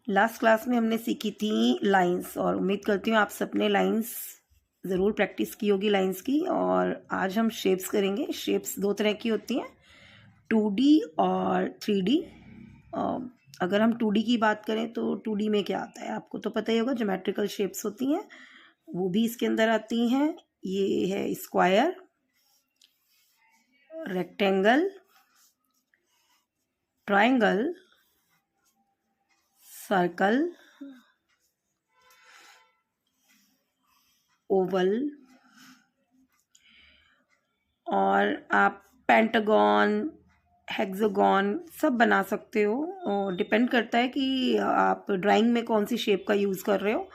Last class में हमने सीखी थी लाइंस, और उम्मीद करती हूँ आप सबने लाइंस ज़रूर प्रैक्टिस की होगी लाइंस की। और आज हम शेप्स करेंगे। शेप्स दो तरह की होती हैं, 2D और 3D। अगर हम 2D की बात करें तो 2D में क्या आता है आपको तो पता ही होगा, ज्योमेट्रिकल शेप्स होती हैं, वो भी इसके अंदर आती हैं। ये है square, rectangle, triangle, circle, Oval, और आप पेंटागन, हेक्सागन सब बना सकते हो। और डिपेंड करता है कि आप ड्राइंग में कौन सी शेप का यूज़ कर रहे हो।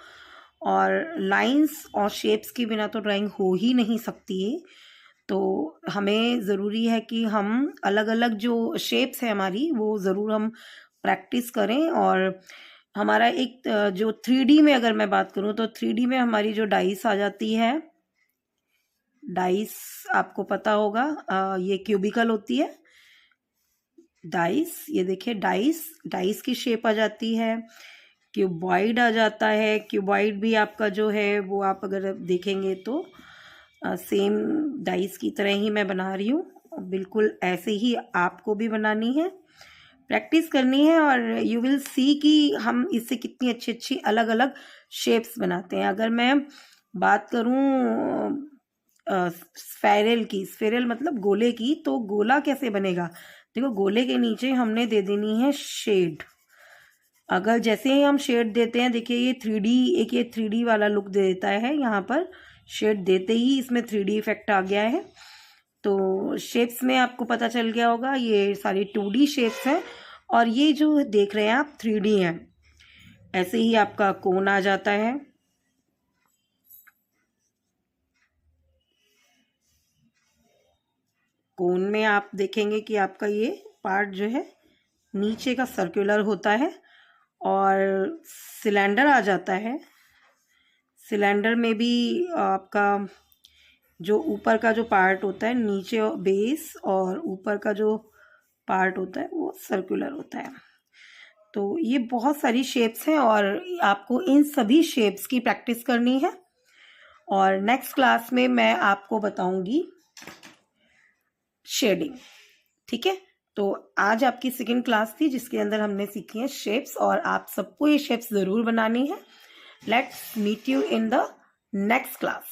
और लाइंस और शेप्स के बिना तो ड्राइंग हो ही नहीं सकती है। तो हमें ज़रूरी है कि हम अलग अलग जो शेप्स है हमारी वो ज़रूर हम प्रैक्टिस करें। और हमारा एक जो 3D में अगर मैं बात करूं तो 3D में हमारी जो डाइस आ जाती है, डाइस आपको पता होगा, ये क्यूबिकल होती है डाइस। ये देखिए डाइस, डाइस की शेप आ जाती है। क्यूबॉइड आ जाता है। क्यूबॉइड भी आपका जो है वो आप अगर देखेंगे तो सेम डाइस की तरह ही मैं बना रही हूँ, बिल्कुल ऐसे ही आपको भी बनानी है, प्रैक्टिस करनी है। और यू विल सी कि हम इससे कितनी अच्छी अच्छी अलग अलग शेप्स बनाते हैं। अगर मैं बात करूँ स्फेरल की, स्फेरल मतलब गोले की, तो गोला कैसे बनेगा, देखो गोले के नीचे हमने दे देनी है शेड। अगर जैसे ही हम शेड देते हैं, देखिए ये 3D, एक ये 3D वाला लुक दे देता है। यहाँ पर शेड देते ही इसमें 3D इफेक्ट आ गया है। तो शेप्स में आपको पता चल गया होगा, ये सारी 2D शेप्स हैं और ये जो देख रहे हैं आप 3D हैं। ऐसे ही आपका कोन आ जाता है। कोन में आप देखेंगे कि आपका ये पार्ट जो है नीचे का सर्कुलर होता है। और सिलेंडर आ जाता है। सिलेंडर में भी आपका जो ऊपर का जो पार्ट होता है, नीचे बेस और ऊपर का जो पार्ट होता है वो सर्कुलर होता है। तो ये बहुत सारी शेप्स हैं और आपको इन सभी शेप्स की प्रैक्टिस करनी है। और नेक्स्ट क्लास में मैं आपको बताऊंगी शेडिंग। ठीक है, तो आज आपकी सेकंड क्लास थी जिसके अंदर हमने सीखी है शेप्स, और आप सबको ये शेप्स ज़रूर बनानी है। Let's meet you in the next class.